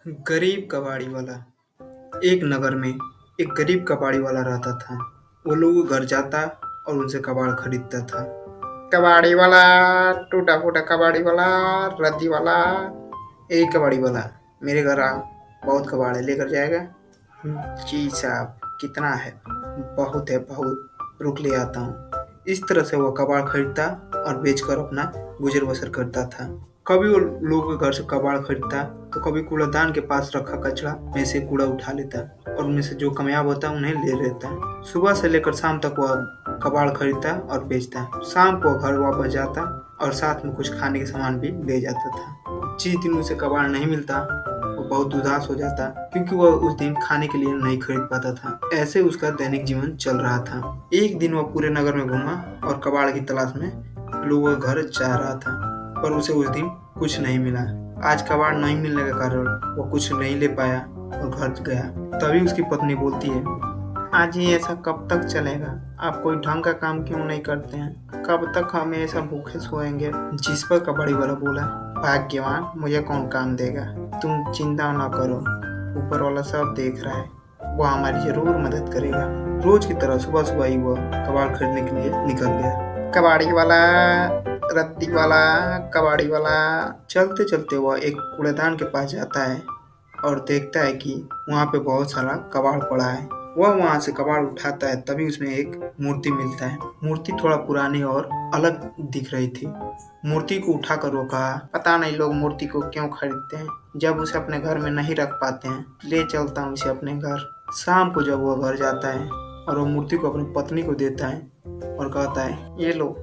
गरीब कबाड़ी वाला। एक नगर में एक गरीब कबाड़ी वाला रहता था। वो लोगों के घर जाता और उनसे कबाड़ खरीदता था। कबाड़ी वाला, टूटा फूटा कबाड़ी वाला, रद्दी वाला। एक कबाड़ी वाला, मेरे घर आ, बहुत कबाड़ है, लेकर जाएगा? जी साहब, कितना है? बहुत है, बहुत, रुक ले आता हूँ। इस तरह से वो कबाड़ खरीदता और बेचकर अपना गुजर बसर करता था। कभी वो लोगों के घर से कबाड़ खरीदता तो कभी कूड़ादान के पास रखा कचरा में से कूड़ा उठा लेता और उनमें से जो कामयाब होता उन्हें ले लेता। सुबह से लेकर शाम तक वह कबाड़ खरीदता और बेचता। शाम को घर वापस जाता और साथ में कुछ खाने के सामान भी ले जाता था। जिस दिन उसे कबाड़ नहीं मिलता वो बहुत उदास हो जाता, क्योंकि वह उस दिन खाने के लिए नहीं खरीद पाता था। ऐसे उसका दैनिक जीवन चल रहा था। एक दिन वह पूरे नगर में घूमा और कबाड़ की तलाश में लोगों के घर जा रहा था, पर उसे उस दिन कुछ नहीं मिला। आज कबाड़ नहीं मिलने के कारण वो कुछ नहीं ले पाया और घर गया। तभी उसकी पत्नी बोलती है, आज ये ऐसा कब तक चलेगा? आप कोई ढंग का काम क्यों नहीं करते हैं? कब तक हम ऐसा भूखे सोएंगे? जिस पर कबाड़ी वाला बोला, भाग्यवान, मुझे कौन काम देगा? तुम चिंता ना करो, ऊपर वाला सब देख रहा है, वो हमारी जरूर मदद करेगा। रोज की तरह सुबह सुबह ही वह कबाड़ खरीदने के लिए निकल गया। कबाड़ी वाला, रद्दी वाला, कबाड़ी वाला। चलते चलते वह एक कूड़ेदान के पास जाता है और देखता है कि वहाँ पे बहुत सारा कबाड़ पड़ा है। वह वहाँ से कबाड़ उठाता है, तभी उसमें एक मूर्ति मिलता है। मूर्ति थोड़ा पुरानी और अलग दिख रही थी। मूर्ति को उठाकर वो कहा, पता नहीं लोग मूर्ति को क्यों खरीदते हैं जब उसे अपने घर में नहीं रख पाते हैं। ले चलता हूँ इसे अपने घर। शाम को जब वह घर जाता है और वो मूर्ति को अपनी पत्नी को देता है और कहता है, ये लो,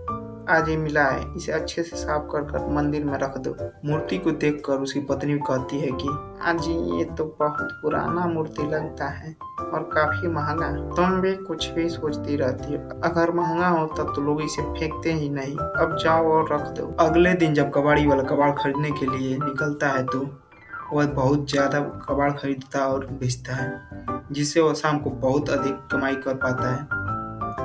आज ये मिला है, इसे अच्छे से साफ कर मंदिर में रख दो। मूर्ति को देखकर उसकी पत्नी कहती है कि आज ये तो बहुत पुराना मूर्ति लगता है और काफी महंगा। तुम भी कुछ भी सोचती रहती हो, अगर महंगा होता तो लोग इसे फेंकते ही नहीं। अब जाओ और रख दो। अगले दिन जब कबाड़ी वाला कबाड़ खरीदने के लिए निकलता है तो वह बहुत ज्यादा कबाड़ खरीदता और बेचता है, जिससे वह शाम को बहुत अधिक कमाई कर पाता है।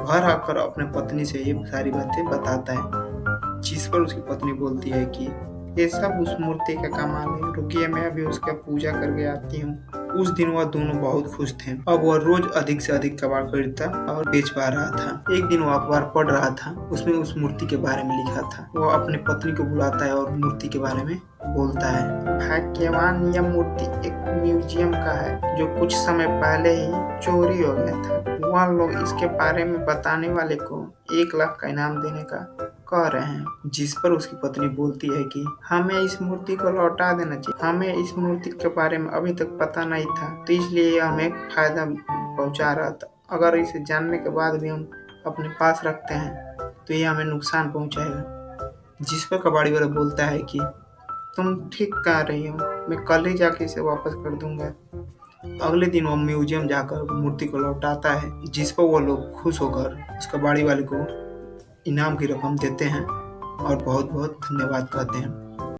घर आकर अपने पत्नी से ये सारी बातें बताता है, जिस पर उसकी पत्नी बोलती है कि ये सब उस मूर्ति का कमाल है, रुकिए मैं अभी उसका पूजा करके आती हूँ। उस दिन वह दोनों बहुत खुश थे। अब वह रोज अधिक से अधिक कबाड़ खरीदता और बेच पा रहा था। एक दिन वह अखबार पढ़ रहा था, उसमें उस मूर्ति के बारे में लिखा था। वह अपनी पत्नी को बुलाता है और मूर्ति के बारे में बोलता है, भाग्यवान, यह मूर्ति एक म्यूजियम का है जो कुछ समय पहले ही चोरी हो गया था। वह लोग इसके बारे में बताने वाले को 1 लाख का इनाम देने का कह रहे हैं। जिस पर उसकी पत्नी बोलती है कि हमें इस मूर्ति को लौटा देना चाहिए, हमें इस मूर्ति के बारे में अभी तक पता नहीं था, तो इसलिए यह हमें फायदा पहुंचा रहा था। अगर इसे जानने के बाद भी हम अपने पास रखते हैं तो यह हमें नुकसान पहुंचाएगा। जिस पर कबाड़ी वाला बोलता है कि तुम ठीक कह रही हो, मैं कल ही जाके इसे वापस कर दूंगा। अगले दिन वो म्यूजियम जाकर मूर्ति को लौटाता है, जिस पर वो लोग खुश होकर उस कबाड़ी वाले को इनाम की रकम देते हैं और बहुत बहुत धन्यवाद कहते हैं।